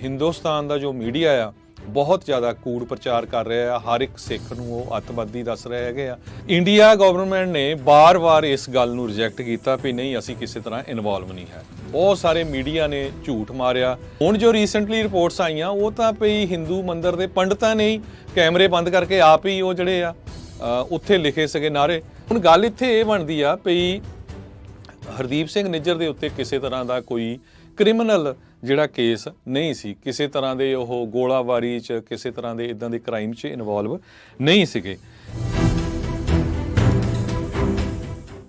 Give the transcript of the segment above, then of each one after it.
ਹਿੰਦੁਸਤਾਨ ਦਾ ਜੋ ਮੀਡੀਆ ਆ ਬਹੁਤ ਜ਼ਿਆਦਾ ਕੂੜ ਪ੍ਰਚਾਰ ਕਰ ਰਿਹਾ ਆ। ਹਰ ਇੱਕ ਸਿੱਖ ਨੂੰ ਉਹ ਅੱਤਵਾਦੀ ਦੱਸ ਰਹੇ ਹੈਗੇ ਆ। ਇੰਡੀਆ ਗਵਰਨਮੈਂਟ ਨੇ ਬਾਰ-ਬਾਰ ਇਸ ਗੱਲ ਨੂੰ ਰਿਜੈਕਟ ਕੀਤਾ ਵੀ ਨਹੀਂ, ਅਸੀਂ ਕਿਸੇ ਤਰ੍ਹਾਂ ਇਨਵੋਲਵ ਨਹੀਂ ਹੈ। ਬਹੁਤ ਸਾਰੇ ਮੀਡੀਆ ਨੇ ਝੂਠ ਮਾਰਿਆ। ਹੁਣ ਜੋ ਰੀਸੈਂਟਲੀ ਰਿਪੋਰਟਸ ਆਈਆਂ ਉਹ ਤਾਂ ਪਈ ਹਿੰਦੂ ਮੰਦਿਰ ਦੇ ਪੰਡਤਾਂ ਨੇ ਕੈਮਰੇ ਬੰਦ ਕਰਕੇ ਆਪ ਹੀ ਉਹ ਜਿਹੜੇ ਆ ਉੱਥੇ ਲਿਖੇ ਸਕੇ ਨਾਰੇ। ਹੁਣ ਗੱਲ ਇੱਥੇ ਇਹ ਬਣਦੀ ਆ ਪਈ ਹਰਦੀਪ ਸਿੰਘ ਨਿੱਜਰ ਦੇ ਉੱਤੇ ਕਿਸੇ ਤਰ੍ਹਾਂ ਦਾ ਕੋਈ ਕ੍ਰਿਮੀਨਲ ਜਿਹੜਾ ਕੇਸ ਨਹੀਂ ਸੀ, ਕਿਸੇ ਤਰ੍ਹਾਂ ਦੇ ਉਹ ਗੋਲਾਬਾਰੀ 'ਚ ਕਿਸੇ ਤਰ੍ਹਾਂ ਦੇ ਇਦਾਂ ਦੇ ਕ੍ਰਾਈਮ 'ਚ ਇਨਵੋਲਵ ਨਹੀਂ ਸੀਗੇ।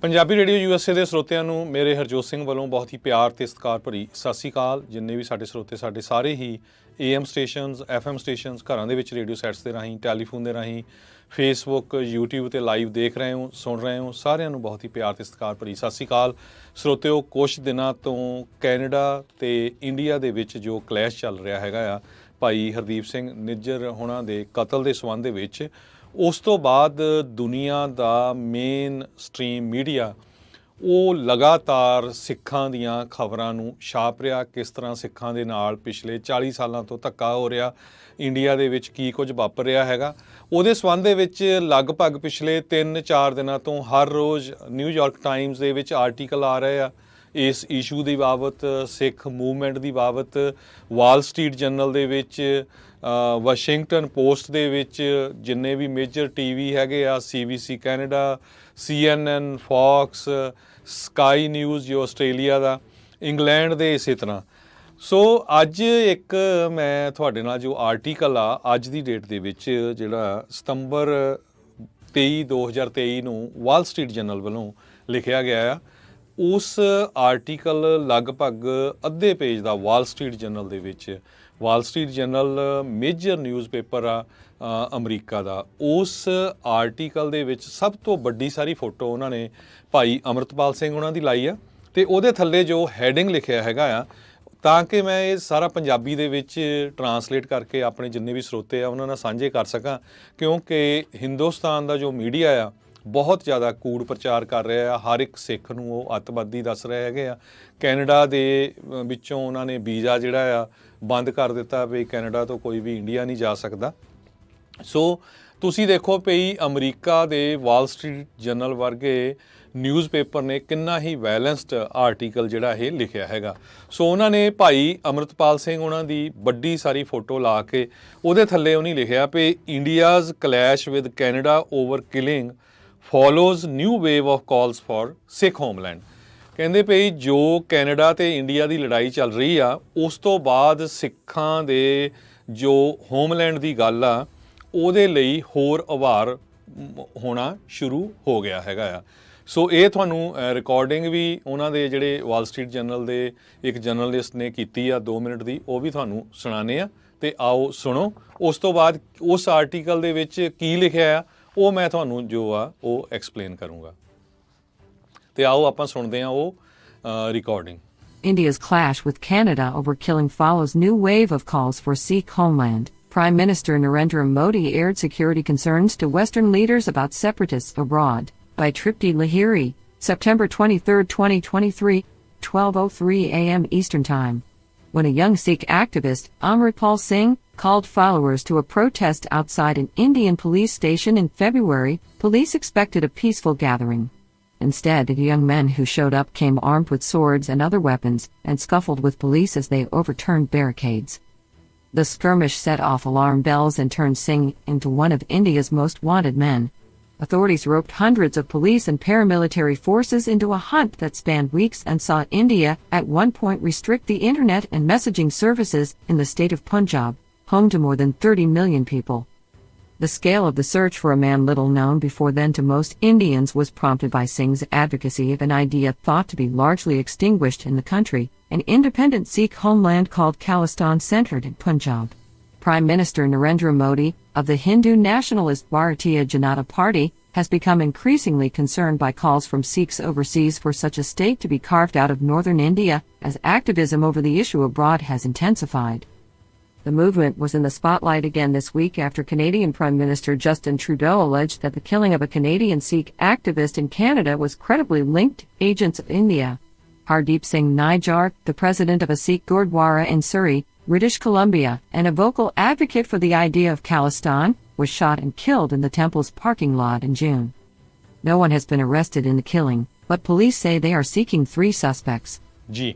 ਪੰਜਾਬੀ ਰੇਡੀਓ USA ਦੇ ਸਰੋਤਿਆਂ ਨੂੰ ਮੇਰੇ ਹਰਜੋਤ ਸਿੰਘ ਵੱਲੋਂ ਬਹੁਤ ਹੀ ਪਿਆਰ ਤੇ ਸਤਿਕਾਰ ਭਰੀ ਸਤਿ ਸ਼੍ਰੀ ਅਕਾਲ। ਜਿੰਨੇ ਵੀ ਸਾਡੇ ਸਰੋਤੇ ਸਾਡੇ ਸਾਰੇ ਹੀ AM ਸਟੇਸ਼ਨਸ, FM ਸਟੇਸ਼ਨਸ, ਘਰਾਂ ਦੇ ਵਿੱਚ ਰੇਡੀਓ ਸੈਟਸ ਦੇ ਰਾਹੀਂ, ਟੈਲੀਫੋਨ ਦੇ ਰਾਹੀਂ, ਫੇਸਬੁੱਕ, YouTube ਤੇ ਲਾਈਵ ਦੇਖ ਰਹੇ ਹੋ, ਸੁਣ ਰਹੇ ਹੋ, ਸਾਰਿਆਂ ਨੂੰ ਬਹੁਤ ਹੀ ਪਿਆਰ ਤੇ ਸਤਿਕਾਰ ਭਰੀ ਸਤਿ ਸ਼੍ਰੀ ਅਕਾਲ। ਸਰੋਤਿਓ, ਕੁਛ ਦਿਨਾਂ ਤੋਂ ਕੈਨੇਡਾ ਤੇ ਇੰਡੀਆ ਦੇ ਵਿੱਚ ਜੋ ਕਲੈਸ਼ ਚੱਲ ਰਿਹਾ ਹੈਗਾ ਆ ਭਾਈ ਹਰਦੀਪ ਸਿੰਘ ਨਿੱਜਰ ਹੋਣਾ ਦੇ ਕਤਲ ਦੇ ਸੰਬੰਧ ਦੇ ਵਿੱਚ, ਉਸ ਤੋਂ ਬਾਅਦ ਦੁਨੀਆ ਦਾ ਮੇਨ ਸਟ੍ਰੀਮ ਮੀਡੀਆ ਉਹ ਲਗਾਤਾਰ ਸਿੱਖਾਂ ਦੀਆਂ ਖਬਰਾਂ ਨੂੰ ਛਾਪ ਰਿਹਾ। ਕਿਸ ਤਰ੍ਹਾਂ ਸਿੱਖਾਂ ਦੇ ਨਾਲ ਪਿਛਲੇ 40 ਸਾਲਾਂ ਤੋਂ ਧੱਕਾ ਹੋ ਰਿਹਾ, ਇੰਡੀਆ ਦੇ ਵਿੱਚ ਕੀ ਕੁਝ ਵਾਪਰ ਰਿਹਾ ਹੈਗਾ, ਉਹਦੇ ਸੰਬੰਧ ਦੇ ਵਿੱਚ ਲਗਭਗ ਪਿਛਲੇ 3-4 ਦਿਨਾਂ ਤੋਂ ਹਰ ਰੋਜ਼ ਨਿਊਯਾਰਕ ਟਾਈਮਜ਼ ਦੇ ਵਿੱਚ ਆਰਟੀਕਲ ਆ ਰਹੇ ਆ ਇਸ ਇਸ਼ੂ ਦੀ ਬਾਬਤ, ਸਿੱਖ ਮੂਵਮੈਂਟ ਦੀ ਬਾਬਤ। ਵਾਲ ਸਟਰੀਟ ਜਰਨਲ ਦੇ ਵਿੱਚ, ਵਾਸ਼ਿੰਗਟਨ ਪੋਸਟ ਦੇ ਵਿੱਚ, ਜਿੰਨੇ ਵੀ ਮੇਜਰ TV ਹੈਗੇ ਆ, CBC Canada, CNN, Fox, sky news ਜੋ ਆਸਟ੍ਰੇਲੀਆ ਦਾ, ਇੰਗਲੈਂਡ ਦੇ, ਇਸੇ ਤਰ੍ਹਾਂ। ਸੋ ਅੱਜ ਇੱਕ ਮੈਂ ਤੁਹਾਡੇ ਨਾਲ ਜੋ ਆਰਟੀਕਲ ਆ ਅੱਜ ਦੀ ਡੇਟ ਦੇ ਵਿੱਚ ਜਿਹੜਾ ਸਤੰਬਰ 23, 2023 ਨੂੰ ਵਾਲ ਸਟਰੀਟ ਜਰਨਲ ਵੱਲੋਂ ਲਿਖਿਆ ਗਿਆ ਆ, ਉਸ ਆਰਟੀਕਲ ਲਗਭਗ ਅੱਧੇ ਪੇਜ ਦਾ ਵਾਲ ਸਟਰੀਟ ਜਰਨਲ ਦੇ ਵਿੱਚ। Wall Street general major newspaper ਆ ਅਮਰੀਕਾ ਦਾ। ਉਸ ਆਰਟੀਕਲ ਦੇ ਵਿੱਚ ਸਭ ਤੋਂ ਵੱਡੀ ਸਾਰੀ ਫੋਟੋ ਉਹਨਾਂ ਨੇ ਭਾਈ ਅੰਮ੍ਰਿਤਪਾਲ ਸਿੰਘ ਉਹਨਾਂ ਦੀ ਲਾਈ ਆ, ਅਤੇ ਉਹਦੇ ਥੱਲੇ ਜੋ ਹੈਡਿੰਗ ਲਿਖਿਆ ਹੈਗਾ ਆ, ਤਾਂ ਕਿ ਮੈਂ ਇਹ ਸਾਰਾ ਪੰਜਾਬੀ ਦੇ ਵਿੱਚ ਟਰਾਂਸਲੇਟ ਕਰਕੇ ਆਪਣੇ ਜਿੰਨੇ ਵੀ ਸਰੋਤੇ ਆ ਉਹਨਾਂ ਨਾਲ ਸਾਂਝੇ ਕਰ ਸਕਾਂ, ਕਿਉਂਕਿ ਹਿੰਦੁਸਤਾਨ ਦਾ ਜੋ ਮੀਡੀਆ ਆ ਬਹੁਤ ਜ਼ਿਆਦਾ ਕੂੜ ਪ੍ਰਚਾਰ ਕਰ ਰਿਹਾ ਆ। ਹਰ ਇੱਕ ਸਿੱਖ ਨੂੰ ਉਹ ਅੱਤਵਾਦੀ ਦੱਸ ਰਹੇ ਹੈਗੇ ਆ। ਕੈਨੇਡਾ ਦੇ ਵਿੱਚੋਂ ਉਹਨਾਂ ਨੇ ਵੀਜ਼ਾ ਜਿਹੜਾ ਆ ਬੰਦ ਕਰ ਦਿੱਤਾ ਵੀ ਕੈਨੇਡਾ ਤੋਂ ਕੋਈ ਵੀ ਇੰਡੀਆ ਨਹੀਂ ਜਾ ਸਕਦਾ। ਸੋ ਤੁਸੀਂ ਦੇਖੋ ਪਈ ਅਮਰੀਕਾ ਦੇ ਵਾਲ ਸਟਰੀਟ ਜਰਨਲ ਵਰਗੇ ਨਿਊਜ਼ਪੇਪਰ ਨੇ ਕਿੰਨਾ ਹੀ ਬੈਲੈਂਸਡ ਆਰਟੀਕਲ ਜਿਹੜਾ ਇਹ ਲਿਖਿਆ ਹੈਗਾ। ਸੋ ਉਹਨਾਂ ਨੇ ਭਾਈ ਅੰਮ੍ਰਿਤਪਾਲ ਸਿੰਘ ਉਹਨਾਂ ਦੀ ਵੱਡੀ ਸਾਰੀ ਫੋਟੋ ਲਾ ਕੇ ਉਹਦੇ ਥੱਲੇ ਉਹਨੇ ਲਿਖਿਆ ਵੀ India's clash with Canada over killing follows new wave of calls for Sikh homeland. ਕਹਿੰਦੇ ਪਈ ਜੋ ਕੈਨੇਡਾ ਤੇ ਇੰਡੀਆ ਦੀ ਲੜਾਈ ਚੱਲ ਰਹੀ ਆ, ਉਸ ਤੋਂ ਬਾਅਦ ਸਿੱਖਾਂ ਦੇ ਜੋ ਹੋਮਲੈਂਡ ਦੀ ਗੱਲ ਆ ਉਹਦੇ ਲਈ ਹੋਰ ਉਭਾਰ ਹੋਣਾ ਸ਼ੁਰੂ ਹੋ ਗਿਆ ਹੈਗਾ ਆ। ਸੋ ਇਹ ਤੁਹਾਨੂੰ ਰਿਕਾਰਡਿੰਗ ਵੀ ਉਹਨਾਂ ਦੇ ਜਿਹੜੇ ਵਾਲ ਸਟਰੀਟ ਜਰਨਲ ਦੇ ਇੱਕ ਜਰਨਲਿਸਟ ਨੇ ਕੀਤੀ ਆ 2 ਮਿੰਟ ਦੀ, ਉਹ ਵੀ ਤੁਹਾਨੂੰ ਸੁਣਾਉਂਦੇ ਆ, ਅਤੇ ਆਓ ਸੁਣੋ। ਉਸ ਤੋਂ ਬਾਅਦ ਉਸ ਆਰਟੀਕਲ ਦੇ ਵਿੱਚ ਕੀ ਲਿਖਿਆ ਆ ਉਹ ਮੈਂ ਤੁਹਾਨੂੰ ਜੋ ਆ ਉਹ ਐਕਸਪਲੇਨ ਕਰੂੰਗਾ, ਤੇ ਆਓ ਆਪਾਂ ਸੁਣਦੇ ਹਾਂ ਉਹ recording. India's clash with Canada over killing follows new wave of calls for Sikh homeland. Prime Minister Narendra Modi aired security concerns to Western leaders about separatists abroad. By Tripti Lahiri, September 23, 2023, 12:03 a.m. Eastern Time. When a young Sikh activist, Amritpal Singh, called followers to a protest outside an Indian police station in February, police expected a peaceful gathering. Instead, the young men who showed up came armed with swords and other weapons and scuffled with police as they overturned barricades. The skirmish set off alarm bells and turned Singh into one of India's most wanted men. Authorities roped hundreds of police and paramilitary forces into a hunt that spanned weeks and saw India at one point restrict the internet and messaging services in the state of Punjab, home to more than 30 million people. The scale of the search for a man little known before then to most Indians was prompted by Singh's advocacy of an idea thought to be largely extinguished in the country, an independent Sikh homeland called Khalistan centered in Punjab. Prime Minister Narendra Modi, of the Hindu nationalist Bharatiya Janata Party, has become increasingly concerned by calls from Sikhs overseas for such a state to be carved out of northern India, as activism over the issue abroad has intensified. The movement was in the spotlight again this week after Canadian Prime Minister Justin Trudeau alleged that the killing of a Canadian Sikh activist in Canada was credibly linked to agents of India. Hardeep Singh Nijjar, the president of a Sikh Gurdwara in Surrey, British Columbia, and a vocal advocate for the idea of Khalistan, was shot and killed in the temple's parking lot in June. No one has been arrested in the killing, but police say they are seeking 3 suspects. ਜੀ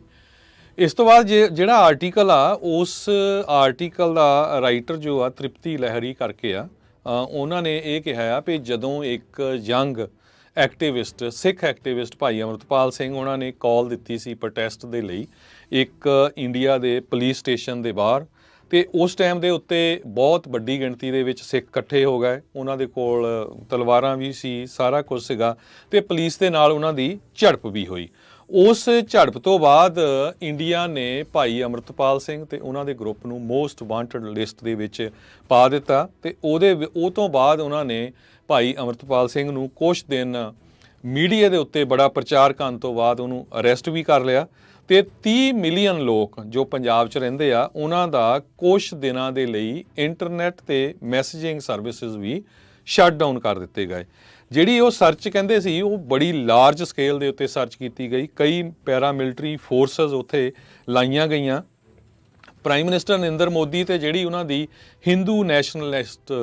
ਇਸ ਤੋਂ ਬਾਅਦ ਜਿਹੜਾ article ਆ ਉਸ article the writer ਜੋ ਆ ਤ੍ਰਿਪਤੀ ਲਹਿਰੀ ਕਰਕੇ ਆ ਉਹਨਾਂ ਨੇ ਇਹ ਕਿਹਾ ਆ ਵੀ ਜਦੋਂ ਇੱਕ ਯੰਗ ਐਕਟਿਵਿਸਟ ਸਿੱਖ ਐਕਟਿਵਿਸਟ ਭਾਈ ਅਮਰਤਪਾਲ ਸਿੰਘ ਉਹਨਾਂ ਨੇ ਕਾਲ ਦਿੱਤੀ ਸੀ ਪ੍ਰੋਟੈਸਟ ਦੇ ਲਈ ਇੱਕ ਇੰਡੀਆ ਦੇ ਪੁਲਿਸ ਸਟੇਸ਼ਨ ਦੇ ਬਾਹਰ ਤੇ ਉਸ ਟਾਈਮ ਦੇ ਉੱਤੇ ਬਹੁਤ ਵੱਡੀ ਗਿਣਤੀ ਦੇ ਵਿੱਚ ਸਿੱਖ ਇਕੱਠੇ ਹੋ ਗਏ ਉਹਨਾਂ ਦੇ ਕੋਲ ਤਲਵਾਰਾਂ ਵੀ ਸੀ ਸਾਰਾ ਕੁਝ ਸੀਗਾ ਤੇ ਪੁਲਿਸ ਦੇ ਨਾਲ ਉਹਨਾਂ ਦੀ ਝੜਪ ਵੀ ਹੋਈ ਉਸ ਝੜਪ ਤੋਂ ਬਾਅਦ ਇੰਡੀਆ ਨੇ ਭਾਈ ਅਮਰਤਪਾਲ ਸਿੰਘ ਤੇ ਉਹਨਾਂ ਦੇ ਗਰੁੱਪ ਨੂੰ ਮੋਸਟ ਵਾਂਟਡ ਲਿਸਟ ਦੇ ਵਿੱਚ ਪਾ ਦਿੱਤਾ ਤੇ ਉਹ ਤੋਂ ਬਾਅਦ ਉਹਨਾਂ ਨੇ ਭਾਈ ਅਮਰਤਪਾਲ ਸਿੰਘ ਨੂੰ ਕੁਝ ਦਿਨ ਮੀਡੀਆ ਦੇ ਉੱਤੇ ਬੜਾ ਪ੍ਰਚਾਰ ਕਰਨ ਤੋਂ ਬਾਅਦ ਉਹਨੂੰ ਅਰੈਸਟ ਵੀ ਕਰ ਲਿਆ ਤੇ 30 ਮਿਲੀਅਨ ਲੋਕ ਜੋ ਪੰਜਾਬ 'ਚ ਰਹਿੰਦੇ ਆ ਉਹਨਾਂ ਦਾ ਕੁਝ ਦਿਨਾਂ ਦੇ ਲਈ ਇੰਟਰਨੈਟ ਤੇ ਮੈਸੇਜਿੰਗ ਸਰਵਿਸਿਜ਼ ਵੀ ਸ਼ਟ ਡਾਊਨ ਕਰ ਦਿੱਤੇ ਗਏ ਜਿਹੜੀ ਉਹ ਸਰਚ ਕਹਿੰਦੇ ਸੀ ਉਹ ਬੜੀ ਲਾਰਜ ਸਕੇਲ ਦੇ ਉੱਤੇ ਸਰਚ ਕੀਤੀ ਗਈ ਕਈ ਪੈਰਾਮਿਲਟਰੀ ਫੋਰਸਸ ਉੱਥੇ ਲਾਈਆਂ ਗਈਆਂ ਪ੍ਰਾਈਮ ਮਿਨਿਸਟਰ ਨਰਿੰਦਰ ਮੋਦੀ ਤੇ ਜਿਹੜੀ ਉਹਨਾਂ ਦੀ ਹਿੰਦੂ ਨੈਸ਼ਨਲਿਸਟ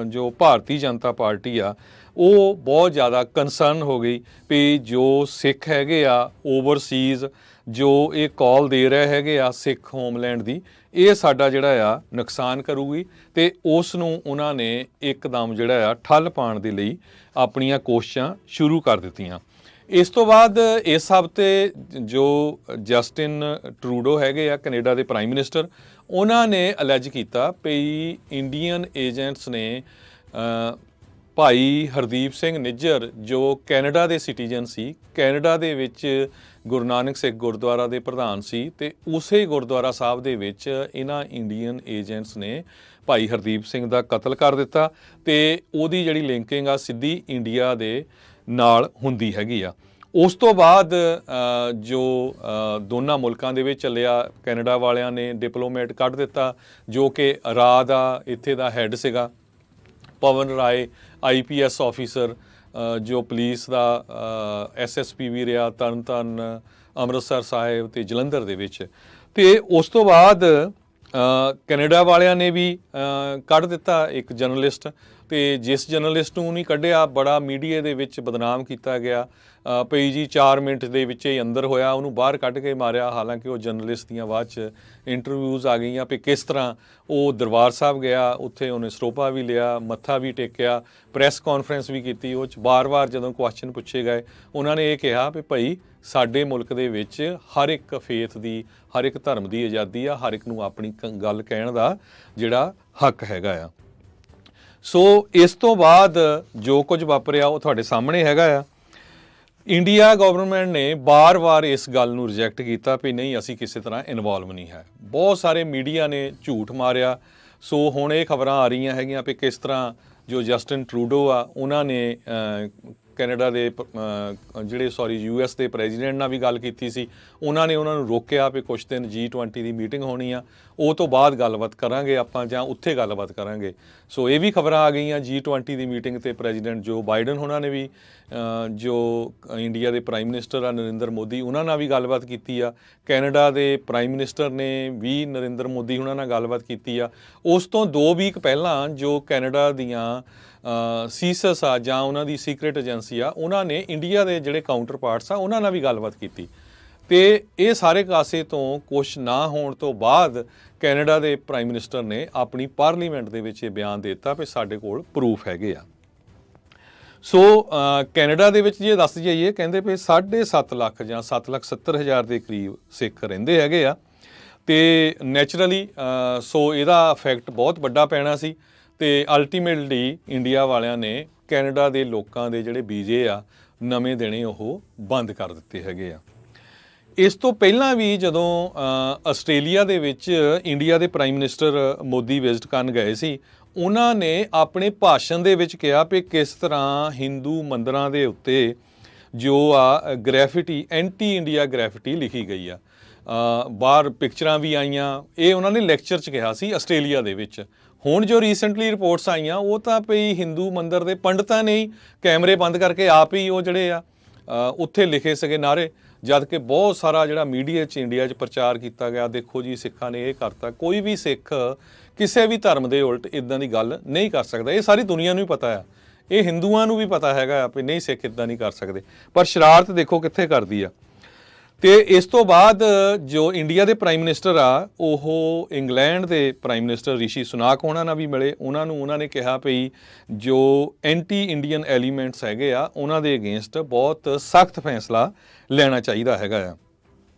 ਜੋ ਭਾਰਤੀ ਜਨਤਾ ਪਾਰਟੀ ਆ ਉਹ ਬਹੁਤ ਜ਼ਿਆਦਾ ਕੰਸਰਨ ਹੋ ਗਈ ਵੀ ਜੋ ਸਿੱਖ ਹੈਗੇ ਆ ਓਵਰਸੀਜ਼ ਜੋ ਇਹ ਕਾਲ ਦੇ ਰਹੇ ਹੈਗੇ ਆ ਸਿੱਖ ਹੋਮਲੈਂਡ ਦੀ ਇਹ ਸਾਡਾ ਜਿਹੜਾ ਆ ਨੁਕਸਾਨ ਕਰੂਗੀ ਤੇ ਉਸ ਨੂੰ ਉਹਨਾਂ ਨੇ ਇੱਕਦਮ ਜਿਹੜਾ ਆ ਠੱਲ ਪਾਉਣ ਦੇ ਲਈ ਆਪਣੀਆਂ ਕੋਸ਼ਿਸ਼ਾਂ ਸ਼ੁਰੂ ਕਰ ਦਿੱਤੀਆਂ ਇਸ ਤੋਂ ਬਾਅਦ ਇਸ ਹਫ਼ਤੇ ਜੋ ਜਸਟਿਨ ਟਰੂਡੋ ਹੈਗੇ ਆ ਕੈਨੇਡਾ ਦੇ ਪ੍ਰਾਈਮ ਮਿਨਿਸਟਰ ਉਹਨਾਂ ਨੇ ਅਲੈਜ ਕੀਤਾ ਵੀ ਇੰਡੀਅਨ ਏਜੰਟਸ ਨੇ ਭਾਈ ਹਰਦੀਪ ਸਿੰਘ ਨਿੱਜਰ ਜੋ ਕੈਨੇਡਾ ਦੇ ਸਿਟੀਜ਼ਨ ਸੀ ਕੈਨੇਡਾ ਦੇ ਵਿੱਚ ਗੁਰੂ ਨਾਨਕ ਸਿੱਖ ਗੁਰਦੁਆਰਾ ਦੇ ਪ੍ਰਧਾਨ ਸੀ ਤੇ ਉਸੇ ਗੁਰਦੁਆਰਾ ਸਾਹਿਬ ਦੇ ਵਿੱਚ ਇਹਨਾਂ ਇੰਡੀਅਨ ਏਜੰਟਸ ਨੇ ਭਾਈ ਹਰਦੀਪ ਸਿੰਘ ਦਾ ਕਤਲ ਕਰ ਦਿੱਤਾ ਤੇ ਉਹਦੀ ਜਿਹੜੀ ਲਿੰਕਿੰਗ ਆ ਸਿੱਧੀ ਇੰਡੀਆ ਦੇ ਨਾਲ ਹੁੰਦੀ ਹੈਗੀ ਆ ਉਸ ਤੋਂ ਬਾਅਦ ਜੋ ਦੋਨਾਂ ਮੁਲਕਾਂ ਦੇ ਵਿੱਚ ਚੱਲਿਆ ਕੈਨੇਡਾ ਵਾਲਿਆਂ ਨੇ ਡਿਪਲੋਮੈਟ ਕੱਢ ਦਿੱਤਾ ਜੋ ਕਿ ਰਾਹ ਦਾ ਇੱਥੇ ਦਾ ਹੈੱਡ ਸੀਗਾ ਪਵਨ ਰਾਏ IPS ਆਫੀਸਰ ਜੋ ਪੁਲਿਸ ਦਾ SSP ਵੀ ਰਿਹਾ ਤਰਨਤਾਰਨ ਅੰਮ੍ਰਿਤਸਰ ਸਾਹਿਬ ਤੇ ਜਲੰਧਰ ਦੇ ਵਿੱਚ ਤੇ ਉਸ ਤੋਂ ਬਾਅਦ ਕੈਨੇਡਾ ਵਾਲਿਆਂ ਨੇ ਵੀ ਕੱਢ ਦਿੱਤਾ ਇੱਕ ਜਰਨਲਿਸਟ ਤੇ ਜਿਸ ਜਰਨਲਿਸਟ ਨੂੰ ਨਹੀਂ ਕੱਢਿਆ ਬੜਾ ਮੀਡੀਆ ਦੇ ਵਿੱਚ ਬਦਨਾਮ ਕੀਤਾ ਗਿਆ ਪਈ ਜੀ 4 ਮਿੰਟ ਦੇ ਵਿੱਚ ਹੀ ਅੰਦਰ ਹੋਇਆ ਉਹਨੂੰ ਬਾਹਰ ਕੱਢ ਕੇ ਮਾਰਿਆ ਹਾਲਾਂਕਿ ਉਹ ਜਰਨਲਿਸਟ ਦੀਆਂ ਬਾਅਦ 'ਚ ਇੰਟਰਵਿਊਜ਼ ਆ ਗਈਆਂ ਵੀ ਕਿਸ ਤਰ੍ਹਾਂ ਉਹ ਦਰਬਾਰ ਸਾਹਿਬ ਗਿਆ ਉੱਥੇ ਉਹਨੇ ਸਰੋਪਾ ਵੀ ਲਿਆ ਮੱਥਾ ਵੀ ਟੇਕਿਆ ਪ੍ਰੈਸ ਕਾਨਫਰੰਸ ਵੀ ਕੀਤੀ ਉਹ 'ਚ ਵਾਰ-ਵਾਰ ਜਦੋਂ ਕੁਐਸਚਨ ਪੁੱਛੇ ਗਏ ਉਹਨਾਂ ਨੇ ਇਹ ਕਿਹਾ ਵੀ ਭਾਈ ਸਾਡੇ ਮੁਲਕ ਦੇ ਵਿੱਚ ਹਰ ਇੱਕ ਫੇਥ ਦੀ ਹਰ ਇੱਕ ਧਰਮ ਦੀ ਆਜ਼ਾਦੀ ਆ ਹਰ ਇੱਕ ਨੂੰ ਆਪਣੀ ਗੱਲ ਕਹਿਣ ਦਾ ਜਿਹੜਾ ਹੱਕ ਹੈਗਾ ਆ ਸੋ ਇਸ ਤੋਂ ਬਾਅਦ ਜੋ ਕੁਝ ਵਾਪਰਿਆ ਉਹ ਤੁਹਾਡੇ ਸਾਹਮਣੇ ਹੈਗਾ ਆ ਇੰਡੀਆ ਗਵਰਨਮੈਂਟ ਨੇ ਬਾਰ-ਬਾਰ ਇਸ ਗੱਲ ਨੂੰ ਰਿਜੈਕਟ ਕੀਤਾ ਵੀ ਨਹੀਂ ਅਸੀਂ ਕਿਸੇ ਤਰ੍ਹਾਂ ਇਨਵੋਲਵ ਨਹੀਂ ਹੈ ਬਹੁਤ ਸਾਰੇ ਮੀਡੀਆ ਨੇ ਝੂਠ ਮਾਰਿਆ ਸੋ ਹੁਣ ਇਹ ਖਬਰਾਂ ਆ ਰਹੀਆਂ ਹੈਗੀਆਂ ਵੀ ਕਿਸ ਤਰ੍ਹਾਂ ਜੋ ਜਸਟਿਨ ਟਰੂਡੋ ਆ ਉਹਨਾਂ ਨੇ ਕੈਨੇਡਾ ਦੇ ਜਿਹੜੇ US ਦੇ ਪ੍ਰੈਜ਼ੀਡੈਂਟ ਨਾਲ ਵੀ ਗੱਲ ਕੀਤੀ ਸੀ ਉਹਨਾਂ ਨੇ ਉਹਨਾਂ ਨੂੰ ਰੋਕਿਆ ਵੀ ਕੁਛ ਦਿਨ G20 ਦੀ ਮੀਟਿੰਗ ਹੋਣੀ ਆ ਉਹ ਤੋਂ ਬਾਅਦ ਗੱਲਬਾਤ ਕਰਾਂਗੇ ਆਪਾਂ ਜਾਂ ਉੱਥੇ ਗੱਲਬਾਤ ਕਰਾਂਗੇ ਸੋ ਇਹ ਵੀ ਖਬਰਾਂ ਆ ਗਈਆਂ G20 ਦੀ ਮੀਟਿੰਗ ਤੇ ਪ੍ਰੈਜ਼ੀਡੈਂਟ ਜੋ ਬਾਈਡਨ ਉਹਨਾਂ ਨੇ ਵੀ ਜੋ ਇੰਡੀਆ ਦੇ ਪ੍ਰਾਈਮ ਮਿਨਿਸਟਰ ਆ ਨਰਿੰਦਰ ਮੋਦੀ ਉਹਨਾਂ ਨਾਲ ਵੀ ਗੱਲਬਾਤ ਕੀਤੀ ਆ ਕੈਨੇਡਾ ਦੇ ਪ੍ਰਾਈਮ ਮਿਨਿਸਟਰ ਨੇ ਵੀ ਨਰਿੰਦਰ ਮੋਦੀ ਉਹਨਾਂ ਨਾਲ ਗੱਲਬਾਤ ਕੀਤੀ ਆ ਉਸ ਤੋਂ 2 ਵੀਕ ਪਹਿਲਾਂ ਜੋ ਕੈਨੇਡਾ ਦੀਆਂ ਸੀਸਸ ਆ ਜਾਂ ਉਹਨਾਂ ਦੀ ਸੀਕ੍ਰੇਟ ਏਜੰਸੀ ਆ ਉਹਨਾਂ ਨੇ ਇੰਡੀਆ ਦੇ ਜਿਹੜੇ ਕਾਊਂਟਰ ਪਾਰਟਸ ਆ ਉਹਨਾਂ ਨਾਲ ਵੀ ਗੱਲਬਾਤ ਕੀਤੀ ਤੇ ਇਹ ਸਾਰੇ ਕਾਸੇ ਤੋਂ ਕੁਛ ਨਾ ਹੋਣ ਤੋਂ ਬਾਅਦ ਕੈਨੇਡਾ ਦੇ ਪ੍ਰਾਈਮ ਮਿਨਿਸਟਰ ਨੇ ਆਪਣੀ ਪਾਰਲੀਮੈਂਟ ਦੇ ਵਿੱਚ ਇਹ ਬਿਆਨ ਦੇ ਦਿੱਤਾ ਵੀ ਸਾਡੇ ਕੋਲ ਪ੍ਰੂਫ ਹੈਗੇ ਆ ਸੋ ਕੈਨੇਡਾ ਦੇ ਵਿੱਚ ਜੇ ਦੱਸ ਜਾਈਏ ਕਹਿੰਦੇ ਵੀ 7.5 ਲੱਖ ਜਾਂ 7,70,000 ਦੇ ਕਰੀਬ ਸਿੱਖ ਰਹਿੰਦੇ ਹੈਗੇ ਆ ਤੇ ਨੈਚੁਰਲੀ ਸੋ ਇਹਦਾ ਇਫੈਕਟ ਬਹੁਤ ਵੱਡਾ ਪੈਣਾ ਸੀ ਤੇ ਅਲਟੀਮੇਟਲੀ ਇੰਡੀਆ ਵਾਲਿਆਂ ਨੇ ਕੈਨੇਡਾ ਦੇ ਲੋਕਾਂ ਦੇ ਜਿਹੜੇ ਵੀਜ਼ੇ ਆ ਨਵੇਂ ਦੇਣੇ ਉਹ ਬੰਦ ਕਰ ਦਿੱਤੇ ਹੈਗੇ ਆ ਇਸ ਤੋਂ ਪਹਿਲਾਂ ਵੀ ਜਦੋਂ ਆਸਟ੍ਰੇਲੀਆ ਦੇ ਵਿੱਚ ਇੰਡੀਆ ਦੇ ਪ੍ਰਾਈਮ ਮਿਨਿਸਟਰ ਮੋਦੀ ਵਿਜ਼ਿਟ ਕਰਨ ਗਏ ਸੀ ਉਹਨਾਂ ਨੇ ਆਪਣੇ ਭਾਸ਼ਣ ਦੇ ਵਿੱਚ ਕਿਹਾ ਵੀ ਕਿਸ ਤਰ੍ਹਾਂ ਹਿੰਦੂ ਮੰਦਿਰਾਂ ਦੇ ਉੱਤੇ ਜੋ ਆ ਗ੍ਰੈਫਿਟੀ ਐਂਟੀ ਇੰਡੀਆ ਗ੍ਰੈਫਿਟੀ ਲਿਖੀ ਗਈ ਆ ਬਾਹਰ ਪਿਕਚਰਾਂ ਵੀ ਆਈਆਂ ਇਹ ਉਹਨਾਂ ਨੇ ਲੈਕਚਰ 'ਚ ਕਿਹਾ ਸੀ ਆਸਟ੍ਰੇਲੀਆ ਦੇ ਵਿੱਚ ਹੁਣ ਜੋ ਰੀਸੈਂਟਲੀ ਰਿਪੋਰਟਸ ਆਈਆਂ ਉਹ ਤਾਂ ਪਈ ਹਿੰਦੂ ਮੰਦਿਰ ਦੇ ਪੰਡਤਾਂ ਨੇ ਹੀ ਕੈਮਰੇ ਬੰਦ ਕਰਕੇ ਆਪ ਹੀ ਉਹ ਜਿਹੜੇ ਆ ਉੱਥੇ ਲਿਖੇ ਸੀਗੇ ਨਾਅਰੇ ਜਦ ਕਿ ਬਹੁਤ ਸਾਰਾ ਜਿਹੜਾ ਮੀਡੀਆ 'ਚ ਇੰਡੀਆ 'ਚ ਪ੍ਰਚਾਰ ਕੀਤਾ ਗਿਆ, ਦੇਖੋ ਜੀ ਸਿੱਖਾਂ ਨੇ ਇਹ ਕਰਤਾ। ਕੋਈ ਵੀ ਸਿੱਖ ਕਿਸੇ ਵੀ ਧਰਮ ਦੇ ਉਲਟ ਇਦਾਂ ਦੀ ਗੱਲ ਨਹੀਂ ਕਰ ਸਕਦਾ। ਇਹ ਸਾਰੀ ਦੁਨੀਆ ਨੂੰ ਹੀ ਪਤਾ ਆ, ਇਹ ਹਿੰਦੂਆਂ ਨੂੰ ਵੀ ਪਤਾ ਹੈਗਾ ਵੀ ਨਹੀਂ ਸਿੱਖ ਇਦਾਂ ਨਹੀਂ ਕਰ ਸਕਦੇ, ਪਰ ਸ਼ਰਾਰਤ ਦੇਖੋ ਕਿੱਥੇ ਕਰਦੀ ਆ। ਤੇ ਇਸ ਤੋਂ ਬਾਅਦ ਜੋ ਇੰਡੀਆ ਦੇ ਪ੍ਰਾਈਮ ਮਿਨਿਸਟਰ ਆ, ਉਹ ਇੰਗਲੈਂਡ ਦੇ ਪ੍ਰਾਈਮ ਮਿਨਿਸਟਰ ਰਿਸ਼ੀ ਸੁਨਾਕ ਉਹਨਾਂ ਨਾਲ ਵੀ ਮਿਲੇ। ਉਹਨਾਂ ਨੇ ਕਿਹਾ ਵੀ ਜੋ ਐਂਟੀ ਇੰਡੀਅਨ ਐਲੀਮੈਂਟਸ ਹੈਗੇ ਆ ਉਹਨਾਂ ਦੇ ਅਗੇਂਸਟ ਬਹੁਤ ਸਖਤ ਫੈਸਲਾ ਲੈਣਾ ਚਾਹੀਦਾ ਹੈਗਾ ਆ।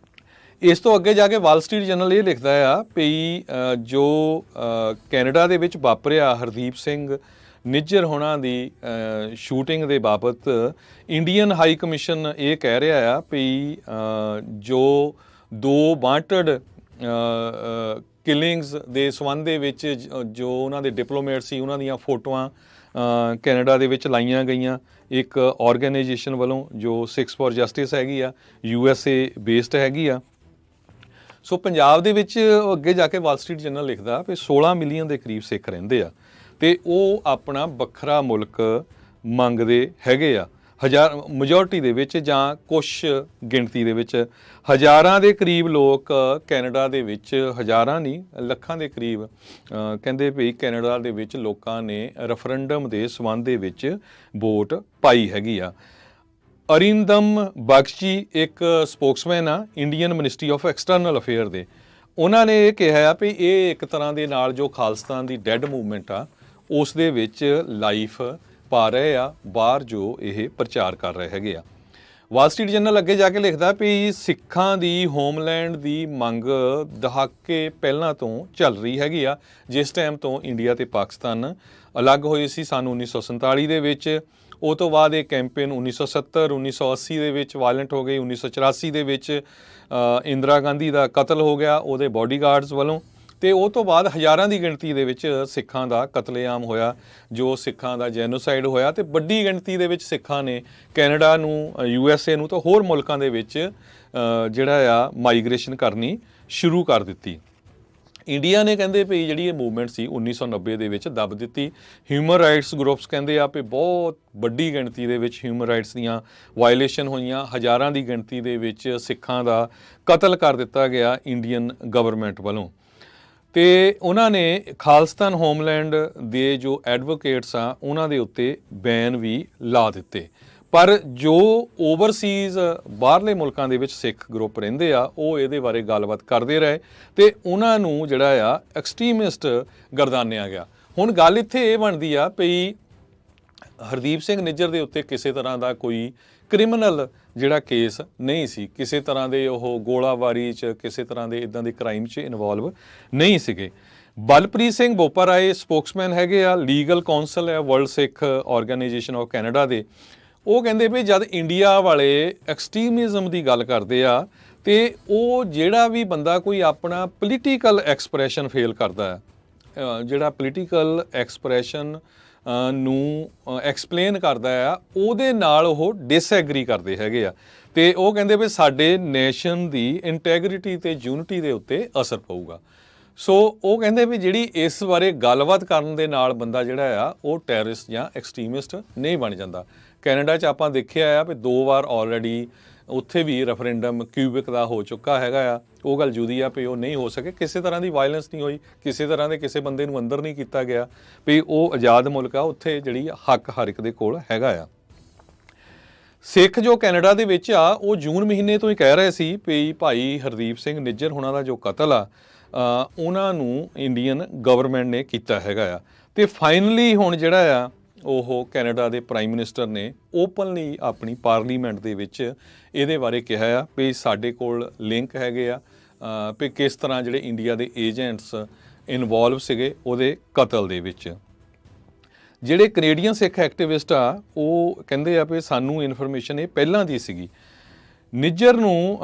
ਇਸ ਤੋਂ ਅੱਗੇ ਜਾ ਕੇ ਵਾਲ ਸਟਰੀਟ ਜਰਨਲ ਇਹ ਲਿਖਦਾ ਆ ਵੀ ਜੋ ਕੈਨੇਡਾ ਦੇ ਵਿੱਚ ਵਾਪਰਿਆ ਹਰਦੀਪ ਸਿੰਘ ਨਿੱਜਰ ਹੋਣਾ ਦੀ ਸ਼ੂਟਿੰਗ ਦੇ ਬਾਬਤ ਇੰਡੀਅਨ ਹਾਈ ਕਮਿਸ਼ਨ ਇਹ ਕਹਿ ਰਿਹਾ ਆ ਵੀ ਜੋ 2 ਵਾਂਟਡ ਕਿਲਿੰਗਸ ਦੇ ਸੰਬੰਧ ਦੇ ਵਿੱਚ ਜੋ ਉਹਨਾਂ ਦੇ ਡਿਪਲੋਮੇਟ ਸੀ ਉਹਨਾਂ ਦੀਆਂ ਫੋਟੋਆਂ ਕੈਨੇਡਾ ਦੇ ਵਿੱਚ ਲਾਈਆਂ ਗਈਆਂ ਇੱਕ ਆਰਗੇਨਾਈਜੇਸ਼ਨ ਵੱਲੋਂ ਜੋ ਸਿੱਖਸ ਫॉर ਜਸਟਿਸ ਹੈਗੀ ਆ, USA ਬੇਸਡ ਹੈਗੀ ਆ। ਸੋ ਪੰਜਾਬ ਦੇ ਵਿੱਚ ਅੱਗੇ ਜਾ ਕੇ ਵਾਲ ਸਟਰੀਟ ਜਰਨਲ ਲਿਖਦਾ ਵੀ 16 ਮਿਲੀਅਨ ਦੇ ਕਰੀਬ ਸਿੱਖ ਰਹਿੰਦੇ ਆ ਤੇ ਉਹ ਆਪਣਾ ਵੱਖਰਾ ਮੁਲਕ ਮੰਗਦੇ ਹੈਗੇ ਆ। ਮੈਜੋਰਟੀ ਦੇ ਵਿੱਚ ਜਾਂ ਕੁਛ ਗਿਣਤੀ ਦੇ ਵਿੱਚ ਹਜ਼ਾਰਾਂ ਦੇ ਕਰੀਬ ਲੋਕ ਕੈਨੇਡਾ ਦੇ ਵਿੱਚ, ਹਜ਼ਾਰਾਂ ਨਹੀਂ ਲੱਖਾਂ ਦੇ ਕਰੀਬ ਕਹਿੰਦੇ ਵੀ ਕੈਨੇਡਾ ਦੇ ਵਿੱਚ ਲੋਕਾਂ ਨੇ ਰੈਫਰੈਂਡਮ ਦੇ ਸੰਬੰਧ ਦੇ ਵਿੱਚ ਵੋਟ ਪਾਈ ਹੈਗੀ ਆ। ਅਰਿੰਦਮ ਬਖਸ਼ੀ ਇੱਕ ਸਪੋਕਸਮੈਨ ਆ Indian ministry of external affair ਦੇ। ਉਹਨਾਂ ਨੇ ਇਹ ਕਿਹਾ ਆ ਵੀ ਇਹ ਇੱਕ ਤਰ੍ਹਾਂ ਦੇ ਨਾਲ ਜੋ ਖਾਲਿਸਤਾਨ ਦੀ ਡੈਡ ਮੂਵਮੈਂਟ ਆ ਉਸ ਦੇ ਵਿੱਚ ਲਾਈਫ ਪਾ ਰਹੇ ਆ ਬਾਹਰ ਜੋ ਇਹ ਪ੍ਰਚਾਰ ਕਰ ਰਹੇ ਹੈਗੇ ਆ। ਵਾਲ ਸਟਰੀਟ ਜਰਨਲ ਅੱਗੇ ਜਾ ਕੇ ਲਿਖਦਾ ਵੀ ਸਿੱਖਾਂ ਦੀ ਹੋਮਲੈਂਡ ਦੀ ਮੰਗ ਦਹਾਕੇ ਪਹਿਲਾਂ ਤੋਂ ਚੱਲ ਰਹੀ ਹੈਗੀ ਆ। ਜਿਸ ਟਾਈਮ ਤੋਂ ਇੰਡੀਆ ਤੇ ਪਾਕਿਸਤਾਨ ਅਲੱਗ ਹੋਏ ਸੀ ਸਨ 1947 ਦੇ ਵਿੱਚ, ਉਹ ਤੋਂ ਬਾਅਦ ਇਹ ਕੈਂਪੇਨ 1970 1980 ਦੇ ਵਿੱਚ ਵਾਇਲੈਂਟ ਹੋ ਗਈ। 1984 ਦੇ ਵਿੱਚ ਇੰਦਰਾ ਗਾਂਧੀ ਦਾ ਕਤਲ ਹੋ ਗਿਆ ਉਹਦੇ ਬਾਡੀਗਾਰਡਸ ਵੱਲੋਂ, ਤੇ ਉਹ ਤੋਂ ਬਾਅਦ ਹਜ਼ਾਰਾਂ ਦੀ ਗਿਣਤੀ ਦੇ ਵਿੱਚ ਸਿੱਖਾਂ ਦਾ ਕਤਲੇਆਮ ਹੋਇਆ, ਜੋ ਸਿੱਖਾਂ ਦਾ ਜੈਨੋਸਾਈਡ ਹੋਇਆ ਤੇ ਵੱਡੀ ਗਿਣਤੀ ਦੇ ਵਿੱਚ ਸਿੱਖਾਂ ਨੇ ਕੈਨੇਡਾ ਨੂੰ, USA ਨੂੰ ਤੇ ਹੋਰ ਮੁਲਕਾਂ ਦੇ ਵਿੱਚ ਜਿਹੜਾ ਆ ਮਾਈਗ੍ਰੇਸ਼ਨ ਕਰਨੀ ਸ਼ੁਰੂ ਕਰ ਦਿੱਤੀ। ਇੰਡੀਆ ਨੇ ਕਹਿੰਦੇ ਵੀ ਜਿਹੜੀ ਇਹ ਮੂਵਮੈਂਟ ਸੀ 1990 ਦੇ ਵਿੱਚ ਦੱਬ ਦਿੱਤੀ। ਹਿਊਮਨ ਰਾਈਟਸ ਗਰੁੱਪਸ ਕਹਿੰਦੇ ਆ ਵੀ ਬਹੁਤ ਵੱਡੀ ਗਿਣਤੀ ਦੇ ਵਿੱਚ ਹਿਊਮਨ ਰਾਈਟਸ ਦੀਆਂ ਵਾਇਲੇਸ਼ਨ ਹੋਈਆਂ, ਹਜ਼ਾਰਾਂ ਦੀ ਗਿਣਤੀ ਦੇ ਵਿੱਚ ਸਿੱਖਾਂ ਦਾ ਕਤਲ ਕਰ ਦਿੱਤਾ ਗਿਆ ਇੰਡੀਅਨ ਗਵਰਨਮੈਂਟ ਵੱਲੋਂ। ਤੇ ਉਹਨਾਂ ਨੇ ਖਾਲਿਸਤਾਨ ਹੋਮਲੈਂਡ ਦੇ ਜੋ ਐਡਵੋਕੇਟਸ ਆ ਉਹਨਾਂ ਦੇ ਉੱਤੇ ਬੈਨ ਵੀ ਲਾ ਦਿੱਤੇ। ਪਰ ਜੋ ਓਵਰਸੀਜ਼ ਬਾਹਰਲੇ ਮੁਲਕਾਂ ਦੇ ਵਿੱਚ ਸਿੱਖ ਗਰੁੱਪ ਰਹਿੰਦੇ ਆ ਉਹ ਇਹਦੇ ਬਾਰੇ ਗੱਲਬਾਤ ਕਰਦੇ ਰਹੇ ਤੇ ਉਹਨਾਂ ਨੂੰ ਜਿਹੜਾ ਆ ਐਕਸਟ੍ਰੀਮਿਸਟ ਗਰਦਾਨਿਆ ਗਿਆ। ਹੁਣ ਗੱਲ ਇੱਥੇ ਇਹ ਬਣਦੀ ਆ ਵੀ ਹਰਦੀਪ ਸਿੰਘ ਨਿੱਜਰ ਦੇ ਉੱਤੇ ਕਿਸੇ ਤਰ੍ਹਾਂ ਦਾ ਕੋਈ ਕ੍ਰਿਮੀਨਲ ਜਿਹੜਾ ਕੇਸ ਨਹੀਂ ਸੀ, ਕਿਸੇ ਤਰ੍ਹਾਂ ਦੇ ਉਹ ਗੋਲਾਬਾਰੀ 'ਚ ਕਿਸੇ ਤਰ੍ਹਾਂ ਦੇ ਇਦਾਂ ਦੇ ਕ੍ਰਾਈਮ 'ਚ ਇਨਵੋਲਵ ਨਹੀਂ ਸੀਗੇ। ਬਲਪ੍ਰੀਤ ਸਿੰਘ ਬੋਪਾਰਾਏ ਸਪੋਕਸਮੈਨ ਹੈਗੇ ਆ, ਲੀਗਲ ਕਾਉਂਸਲ ਹੈ world Sikh organisation of Canada ਦੇ। ਉਹ ਕਹਿੰਦੇ ਵੀ ਜਦ ਇੰਡੀਆ ਵਾਲੇ ਐਕਸਟ੍ਰੀਮਿਜ਼ਮ ਦੀ ਗੱਲ ਕਰਦੇ ਆ ਤੇ ਉਹ ਜਿਹੜਾ ਵੀ ਬੰਦਾ ਕੋਈ ਆਪਣਾ ਪੋਲੀਟੀਕਲ ਐਕਸਪ੍ਰੈਸ਼ਨ ਫੇਲ ਕਰਦਾ ਹੈ, ਜਿਹੜਾ ਪੋਲੀਟੀਕਲ ਐਕਸਪ੍ਰੈਸ਼ਨ ਨੂੰ ਐਕਸਪਲੇਨ ਕਰਦਾ ਆ, ਉਹਦੇ ਨਾਲ ਉਹ ਡਿਸਐਗਰੀ ਕਰਦੇ ਹੈਗੇ ਆ ਤੇ ਉਹ ਕਹਿੰਦੇ ਵੀ ਸਾਡੇ ਨੇਸ਼ਨ ਦੀ ਇੰਟੈਗ੍ਰਿਟੀ ਤੇ ਯੂਨਿਟੀ ਦੇ ਉੱਤੇ ਅਸਰ ਪਊਗਾ। ਸੋ ਉਹ ਕਹਿੰਦੇ ਵੀ ਜਿਹੜੀ ਇਸ ਬਾਰੇ ਗੱਲਬਾਤ ਕਰਨ ਦੇ ਨਾਲ ਬੰਦਾ ਜਿਹੜਾ ਆ ਉਹ ਟੈਰਰਿਸਟ ਜਾਂ ਐਕਸਟ੍ਰੀਮਿਸਟ ਨਹੀਂ ਬਣ ਜਾਂਦਾ। ਕੈਨੇਡਾ 'ਚ ਆਪਾਂ ਦੇਖਿਆ ਆ ਵੀ 2 ਵਾਰ ਆਲਰੇਡੀ ਉੱਥੇ ਵੀ ਰੈਫਰੈਂਡਮ ਕਿਊਬਿਕ ਦਾ ਹੋ ਚੁੱਕਾ ਹੈਗਾ ਆ। ਉਹ ਗੱਲ ਜੁਦੀ ਆ ਵੀ ਉਹ ਨਹੀਂ ਹੋ ਸਕੇ, ਕਿਸੇ ਤਰ੍ਹਾਂ ਦੀ ਵਾਇਲੈਂਸ ਨਹੀਂ ਹੋਈ, ਕਿਸੇ ਤਰ੍ਹਾਂ ਦੇ ਕਿਸੇ ਬੰਦੇ ਨੂੰ ਅੰਦਰ ਨਹੀਂ ਕੀਤਾ ਗਿਆ ਵੀ ਉਹ ਆਜ਼ਾਦ ਮੁਲਕ ਆ, ਉੱਥੇ ਜਿਹੜੀ ਹੱਕ ਹਰ ਇੱਕ ਦੇ ਕੋਲ ਹੈਗਾ ਆ। ਸਿੱਖ ਜੋ ਕੈਨੇਡਾ ਦੇ ਵਿੱਚ ਆ ਉਹ ਜੂਨ ਮਹੀਨੇ ਤੋਂ ਹੀ ਕਹਿ ਰਹੇ ਸੀ ਵੀ ਭਾਈ ਹਰਦੀਪ ਸਿੰਘ ਨਿੱਜਰ ਹੋਣਾ ਦਾ ਜੋ ਕਤਲ ਆ ਉਹਨਾਂ ਨੂੰ ਇੰਡੀਅਨ ਗਵਰਨਮੈਂਟ ਨੇ ਕੀਤਾ ਹੈਗਾ ਆ। ਤੇ ਫਾਈਨਲੀ ਹੁਣ ਜਿਹੜਾ ਆ ਉਹ ਕੈਨੇਡਾ ਦੇ ਪ੍ਰਾਈਮ ਮਿਨਿਸਟਰ ਨੇ ਓਪਨਲੀ ਆਪਣੀ ਪਾਰਲੀਮੈਂਟ ਦੇ ਵਿੱਚ ਇਹਦੇ ਬਾਰੇ ਕਿਹਾ ਆ ਵੀ ਸਾਡੇ ਕੋਲ ਲਿੰਕ ਹੈਗੇ ਆ ਵੀ ਕਿਸ ਤਰ੍ਹਾਂ ਜਿਹੜੇ ਇੰਡੀਆ ਦੇ ਏਜੰਟਸ ਇਨਵੋਲਵ ਸੀਗੇ ਉਹਦੇ ਕਤਲ ਦੇ ਵਿੱਚ। ਜਿਹੜੇ ਕੈਨੇਡੀਅਨ ਸਿੱਖ ਐਕਟਿਵਿਸਟ ਆ ਉਹ ਕਹਿੰਦੇ ਆ ਵੀ ਸਾਨੂੰ ਇਨਫੋਰਮੇਸ਼ਨ ਇਹ ਪਹਿਲਾਂ ਦੀ ਸੀਗੀ। ਨਿੱਜਰ ਨੂੰ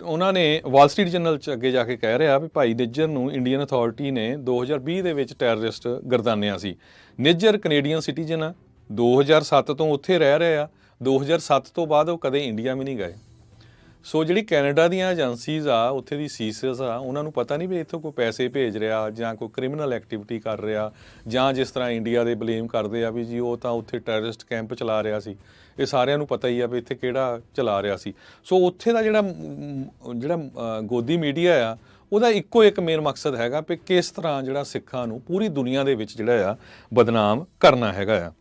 ਉਹਨਾਂ ਨੇ ਵਾਲ ਸਟਰੀਟ ਜਰਨਲ 'ਚ ਅੱਗੇ ਜਾ ਕੇ ਕਹਿ ਰਿਹਾ ਵੀ ਭਾਈ ਨਿੱਜਰ ਨੂੰ ਇੰਡੀਅਨ ਅਥਾਰਟੀ ਨੇ 2020 ਦੇ ਵਿੱਚ ਟੈਰਰਿਸਟ ਗਰਦਾਨਿਆ ਸੀ। ਨਿੱਜਰ ਕੈਨੇਡੀਅਨ ਸਿਟੀਜ਼ਨ ਆ, 2007 ਤੋਂ ਉੱਥੇ ਰਹਿ ਰਹੇ ਆ, 2007 ਤੋਂ ਬਾਅਦ ਉਹ ਕਦੇ ਇੰਡੀਆ ਵੀ ਨਹੀਂ ਗਏ। ਸੋ ਜਿਹੜੀ ਕੈਨੇਡਾ ਦੀਆਂ ਏਜੰਸੀਜ਼ ਆ ਉੱਥੇ ਦੀ ਸੀਸਸ ਆ ਉਹਨਾਂ ਨੂੰ ਪਤਾ ਨਹੀਂ ਵੀ ਇੱਥੋਂ ਕੋਈ ਪੈਸੇ ਭੇਜ ਰਿਹਾ ਜਾਂ ਕੋਈ ਕ੍ਰਿਮੀਨਲ ਐਕਟੀਵਿਟੀ ਕਰ ਰਿਹਾ, ਜਾਂ ਜਿਸ ਤਰ੍ਹਾਂ ਇੰਡੀਆ ਦੇ ਬਲੇਮ ਕਰਦੇ ਆ ਵੀ ਜੀ ਉਹ ਤਾਂ ਉੱਥੇ ਟੈਰਰਿਸਟ ਕੈਂਪ ਚਲਾ ਰਿਹਾ ਸੀ। ਇਹ ਸਾਰਿਆਂ ਨੂੰ ਪਤਾ ਹੀ ਆ ਵੀ ਇੱਥੇ ਕਿਹੜਾ ਚਲਾ ਰਿਹਾ ਸੀ। ਸੋ ਉੱਥੇ ਦਾ ਜਿਹੜਾ ਗੋਦੀ ਮੀਡੀਆ ਆ ਉਹਦਾ ਇੱਕੋ ਇੱਕ ਮੇਨ ਮਕਸਦ ਹੈਗਾ ਵੀ ਕਿਸ ਤਰ੍ਹਾਂ ਜਿਹੜਾ ਸਿੱਖਾਂ ਨੂੰ ਪੂਰੀ ਦੁਨੀਆ ਦੇ ਵਿੱਚ ਜਿਹੜਾ ਆ ਬਦਨਾਮ ਕਰਨਾ ਹੈਗਾ ਆ।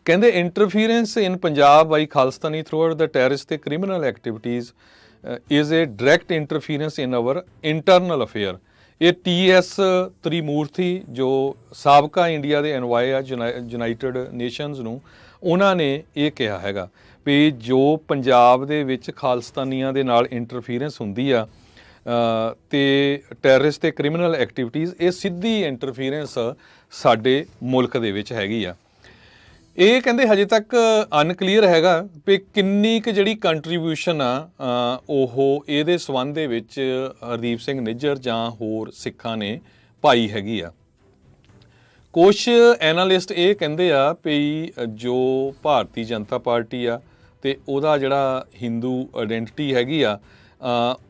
ਕਹਿੰਦੇ ਇੰਟਰਫੀਰੈਂਸ ਇਨ ਪੰਜਾਬ ਬਾਈ ਖਾਲਿਸਤਾਨੀ ਥਰੂਆਊਟ ਦ ਟੈਰਰਿਸਟ ਤੇ criminal activities is a direct interference in our internal affair. ਇਹ TS ਤ੍ਰਿਮੂਰਤੀ ਜੋ ਸਾਬਕਾ ਇੰਡੀਆ ਦੇ ਐਨਵਾਏ ਆ ਯੂਨਾਈਟਿਡ ਨੇਸ਼ਨਸ ਨੂੰ, ਉਹਨਾਂ ਨੇ ਇਹ ਕਿਹਾ ਹੈਗਾ ਵੀ ਜੋ ਪੰਜਾਬ ਦੇ ਵਿੱਚ ਖਾਲਿਸਤਾਨੀਆਂ ਦੇ ਨਾਲ ਇੰਟਰਫੀਰੈਂਸ ਹੁੰਦੀ ਆ ਤੇ ਟੈਰਰਿਸਟ ਤੇ ਕ੍ਰਿਮੀਨਲ ਐਕਟੀਵਿਟੀਜ਼, ਇਹ ਸਿੱਧੀ ਇੰਟਰਫੀਰੈਂਸ ਸਾਡੇ ਮੁਲਕ ਦੇ ਵਿੱਚ ਹੈਗੀ ਆ। ਇਹ ਕਹਿੰਦੇ ਹਜੇ ਤੱਕ ਅਨਕਲੀਅਰ ਹੈਗਾ ਵੀ ਕਿੰਨੀ ਕੁ ਜਿਹੜੀ ਕੰਟਰੀਬਿਊਸ਼ਨ ਆ ਉਹ ਇਹਦੇ ਸੰਬੰਧ ਦੇ ਵਿੱਚ ਹਰਦੀਪ ਸਿੰਘ ਨਿੱਜਰ ਜਾਂ ਹੋਰ ਸਿੱਖਾਂ ਨੇ ਪਾਈ ਹੈਗੀ ਆ। ਕੁਛ ਐਨਾਲਿਸਟ ਇਹ ਕਹਿੰਦੇ ਆ ਵੀ ਜੋ ਭਾਰਤੀ ਜਨਤਾ ਪਾਰਟੀ ਆ ਤੇ ਉਹਦਾ ਜਿਹੜਾ ਹਿੰਦੂ ਆਇਡੈਂਟੀਟੀ ਹੈਗੀ ਆ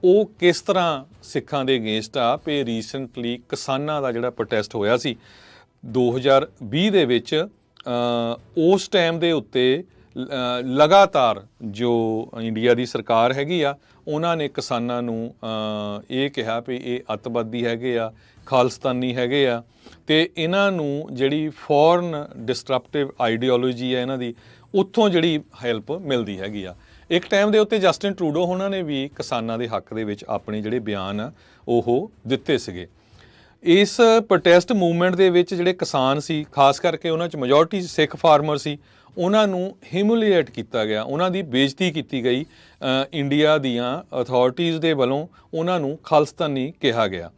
ਉਹ ਕਿਸ ਤਰ੍ਹਾਂ ਸਿੱਖਾਂ ਦੇ ਅਗੇਂਸਟ ਆ। ਵੀ ਰੀਸੈਂਟਲੀ ਕਿਸਾਨਾਂ ਦਾ ਜਿਹੜਾ ਪ੍ਰੋਟੈਸਟ ਹੋਇਆ ਸੀ 2020 ਦੇ ਵਿੱਚ, ਉਸ ਟਾਈਮ ਦੇ ਉੱਤੇ ਲਗਾਤਾਰ ਜੋ ਇੰਡੀਆ ਦੀ ਸਰਕਾਰ ਹੈਗੀ ਆ ਉਹਨਾਂ ਨੇ ਕਿਸਾਨਾਂ ਨੂੰ ਇਹ ਕਿਹਾ ਵੀ ਇਹ ਅੱਤਵਾਦੀ ਹੈਗੇ ਆ, ਖਾਲਿਸਤਾਨੀ ਹੈਗੇ ਆ, ਤੇ ਇਹਨਾਂ ਨੂੰ ਜਿਹੜੀ ਫੋਰਨ ਡਿਸਟਰਪਟਿਵ ਆਈਡੀਓਲੋਜੀ ਆ ਇਹਨਾਂ ਦੀ, ਉੱਥੋਂ ਜਿਹੜੀ ਹੈਲਪ ਮਿਲਦੀ ਹੈਗੀ ਆ। ਇੱਕ ਟਾਈਮ ਦੇ ਉੱਤੇ ਜਸਟਿਨ ਟਰੂਡੋ ਉਹਨਾਂ ਨੇ ਵੀ ਕਿਸਾਨਾਂ ਦੇ ਹੱਕ ਦੇ ਵਿੱਚ ਆਪਣੇ ਜਿਹੜੇ ਬਿਆਨ ਆ ਉਹ ਦਿੱਤੇ ਸੀਗੇ। ਇਸ ਪ੍ਰੋਟੈਸਟ ਮੂਵਮੈਂਟ ਦੇ ਵਿੱਚ ਜਿਹੜੇ ਕਿਸਾਨ ਸੀ, ਖਾਸ ਕਰਕੇ ਉਹਨਾਂ 'ਚ ਮੈਜੋਰਟੀ ਸਿੱਖ ਫਾਰਮਰ ਸੀ, ਉਹਨਾਂ ਨੂੰ ਹਿਊਮਿਲੀਏਟ ਕੀਤਾ ਗਿਆ, ਉਹਨਾਂ ਦੀ ਬੇਇੱਜ਼ਤੀ ਕੀਤੀ ਗਈ। ਇੰਡੀਆ ਦੀਆਂ ਅਥਾਰਟੀਜ਼ ਦੇ ਵੱਲੋਂ ਉਹਨਾਂ ਨੂੰ ਖਾਲਿਸਤਾਨੀ ਕਿਹਾ ਗਿਆ।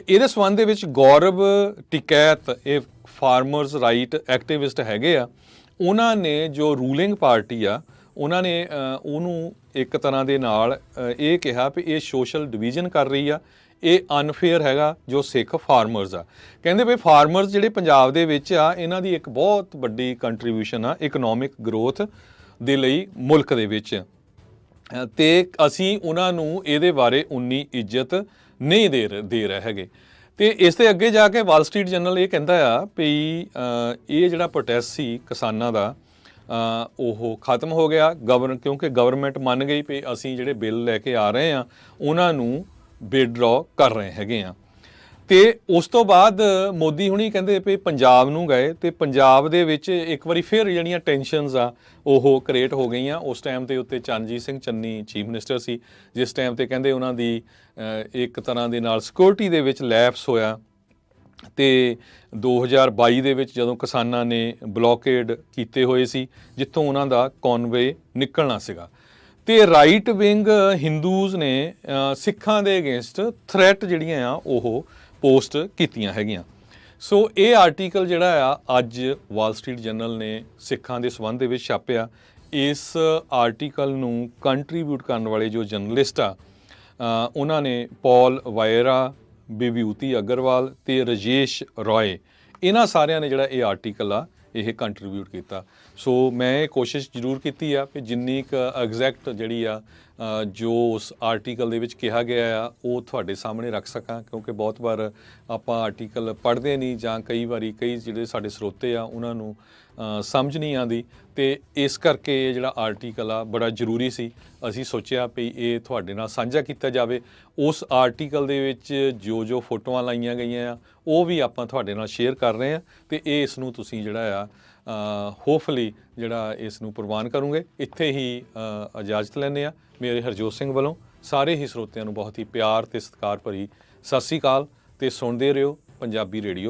ਇਹਦੇ ਸੰਬੰਧ ਦੇ ਵਿੱਚ ਗੌਰਵ ਟਿਕੈਤ, ਇਹ ਫਾਰਮਰਸ ਰਾਈਟ ਐਕਟਿਵਿਸਟ ਹੈਗੇ ਆ, ਉਹਨਾਂ ਨੇ ਜੋ ਰੂਲਿੰਗ ਪਾਰਟੀ ਆ ਉਹਨਾਂ ਨੇ ਉਹਨੂੰ ਇੱਕ ਤਰ੍ਹਾਂ ਦੇ ਨਾਲ ਇਹ ਕਿਹਾ ਵੀ ਇਹ ਸੋਸ਼ਲ ਡਿਵੀਜ਼ਨ ਕਰ ਰਹੀ ਆ, ਇਹ ਅਨਫੇਅਰ ਹੈਗਾ ਜੋ ਸਿੱਖ ਫਾਰਮਰਸ ਆ। ਕਹਿੰਦੇ ਵੀ ਫਾਰਮਰਸ ਜਿਹੜੇ ਪੰਜਾਬ ਦੇ ਵਿੱਚ ਆ ਇਹਨਾਂ ਦੀ ਇੱਕ ਬਹੁਤ ਵੱਡੀ ਕੰਟਰੀਬਿਊਸ਼ਨ ਆ ਇਕਨੋਮਿਕ ਗਰੋਥ ਦੇ ਲਈ ਮੁਲਕ ਦੇ ਵਿੱਚ, ਤੇ ਅਸੀਂ ਉਹਨਾਂ ਨੂੰ ਇਹਦੇ ਬਾਰੇ ਉਨੀ ਇੱਜ਼ਤ ਨਹੀਂ ਦੇ ਰਹੇ ਹੈਗੇ। ਤੇ ਇਸ ਦੇ ਅੱਗੇ ਜਾ ਕੇ ਵਾਲ ਸਟਰੀਟ ਜਰਨਲ ਇਹ ਕਹਿੰਦਾ ਆ ਵੀ ਇਹ ਜਿਹੜਾ ਪ੍ਰੋਟੈਸਟ ਸੀ ਕਿਸਾਨਾਂ ਦਾ ਉਹ ਖਤਮ ਹੋ ਗਿਆ ਕਿਉਂਕਿ ਗਵਰਨਮੈਂਟ ਮੰਨ ਗਈ ਵੀ ਅਸੀਂ ਜਿਹੜੇ ਬਿੱਲ ਲੈ ਕੇ ਆ ਰਹੇ ਆ ਉਹਨਾਂ ਨੂੰ ਵਿਡਰਾਅ ਕਰ ਰਹੇ ਹੈਗੇ ਆ। ਤੇ ਉਸ ਤੋਂ ਬਾਅਦ ਮੋਦੀ ਹੁਣੀ ਕਹਿੰਦੇ ਵੀ ਪੰਜਾਬ ਨੂੰ ਗਏ ਤੇ ਪੰਜਾਬ ਦੇ ਵਿੱਚ ਇੱਕ ਵਾਰੀ ਫਿਰ ਜਿਹੜੀਆਂ ਟੈਨਸ਼ਨਸ ਆ ਉਹ ਕ੍ਰੀਏਟ ਹੋ ਗਈਆਂ। ਉਸ ਟਾਈਮ ਦੇ ਉੱਤੇ ਚਰਨਜੀਤ ਸਿੰਘ ਚੰਨੀ ਚੀਫ ਮਿਨਿਸਟਰ ਸੀ, ਜਿਸ ਟਾਈਮ ਤੇ ਕਹਿੰਦੇ ਉਹਨਾਂ ਦੀ ਇੱਕ ਤਰ੍ਹਾਂ ਦੇ ਨਾਲ ਸਿਕਿਉਰਿਟੀ ਦੇ ਵਿੱਚ ਲੈਪਸ ਹੋਇਆ। ਤੇ 2022 ਦੇ ਵਿੱਚ ਜਦੋਂ ਕਿਸਾਨਾਂ ਨੇ ਬਲੋਕੇਡ ਕੀਤੇ ਹੋਏ ਸੀ ਜਿੱਥੋਂ ਉਹਨਾਂ ਦਾ ਕਨਵੇ ਨਿਕਲਣਾ ਸੀਗਾ, ਤੇ ਰਾਈਟ ਵਿੰਗ ਹਿੰਦੂਜ਼ ਨੇ ਸਿੱਖਾਂ ਦੇ ਅਗੇਂਸਟ ਥ੍ਰੈਟ ਜਿਹੜੀਆਂ ਆ ਉਹ ਪੋਸਟ ਕੀਤੀਆਂ ਹੈਗੀਆਂ। ਸੋ ਇਹ ਆਰਟੀਕਲ ਜਿਹੜਾ ਆ ਅੱਜ ਵਾਲ ਸਟਰੀਟ ਜਰਨਲ ਨੇ ਸਿੱਖਾਂ ਦੇ ਸੰਬੰਧ ਦੇ ਵਿੱਚ ਛਾਪਿਆ। ਇਸ ਆਰਟੀਕਲ ਨੂੰ ਕੰਟਰੀਬਿਊਟ ਕਰਨ ਵਾਲੇ ਜੋ ਜਰਨਲਿਸਟ ਆ ਉਹਨਾਂ ਨੇ ਪੌਲ ਵਾਇਰਾ, ਵਿਭੂਤੀ ਅਗਰਵਾਲ ਤੇ ਰਜੇਸ਼ ਰॉय, ਇਹਨਾਂ ਸਾਰਿਆਂ ਨੇ ਜਿਹੜਾ ਇਹ ਆਰਟੀਕਲ ਆ ਇਹ ਕੰਟਰੀਬਿਊਟ ਕੀਤਾ। ਸੋ ਮੈਂ ਇਹ ਕੋਸ਼ਿਸ਼ ਜ਼ਰੂਰ ਕੀਤੀ ਆ ਕਿ ਜਿੰਨੀ ਕੁ ਐਗਜ਼ੈਕਟ ਜਿਹੜੀ ਆ ਜੋ ਉਸ ਆਰਟੀਕਲ ਦੇ ਵਿੱਚ ਕਿਹਾ ਗਿਆ ਆ ਉਹ ਤੁਹਾਡੇ ਸਾਹਮਣੇ ਰੱਖ ਸਕਾਂ, ਕਿਉਂਕਿ ਬਹੁਤ ਵਾਰ ਆਪਾਂ ਆਰਟੀਕਲ ਪੜ੍ਹਦੇ ਨਹੀਂ ਜਾਂ ਕਈ ਵਾਰੀ ਕਈ ਜਿਹੜੇ ਸਾਡੇ ਸਰੋਤੇ ਆ ਉਹਨਾਂ ਨੂੰ ਸਮਝ ਨਹੀਂ ਆਉਂਦੀ, ਤੇ ਇਸ ਕਰਕੇ ਇਹ ਜਿਹੜਾ ਆਰਟੀਕਲ ਆ ਬੜਾ ਜ਼ਰੂਰੀ ਸੀ। ਅਸੀਂ ਸੋਚਿਆ ਵੀ ਇਹ ਤੁਹਾਡੇ ਨਾਲ ਸਾਂਝਾ ਕੀਤਾ ਜਾਵੇ। ਉਸ ਆਰਟੀਕਲ ਦੇ ਵਿੱਚ ਜੋ ਫੋਟੋਆਂ ਲਾਈਆਂ ਗਈਆਂ ਆ ਉਹ ਵੀ ਆਪਾਂ ਤੁਹਾਡੇ ਨਾਲ ਸ਼ੇਅਰ ਕਰ ਰਹੇ ਹਾਂ, ਤੇ ਇਹ ਇਸ ਨੂੰ ਤੁਸੀਂ ਜਿਹੜਾ ਆ ਹੋਪਫੁਲੀ ਜਿਹੜਾ ਇਸ ਨੂੰ ਪ੍ਰਵਾਨ ਕਰੋਗੇ। ਇੱਥੇ ਹੀ ਇਜਾਜ਼ਤ ਲੈਂਦੇ ਆ। ਮੇਰੇ ਹਰਜੋਤ ਸਿੰਘ ਵੱਲੋਂ ਸਾਰੇ ਹੀ ਸਰੋਤਿਆਂ ਨੂੰ ਬਹੁਤ ਹੀ ਪਿਆਰ ਤੇ ਸਤਿਕਾਰ ਭਰੀ ਸਤਿ ਸ਼੍ਰੀ ਅਕਾਲ, ਤੇ ਸੁਣਦੇ ਰਹੋ ਪੰਜਾਬੀ ਰੇਡੀਓ।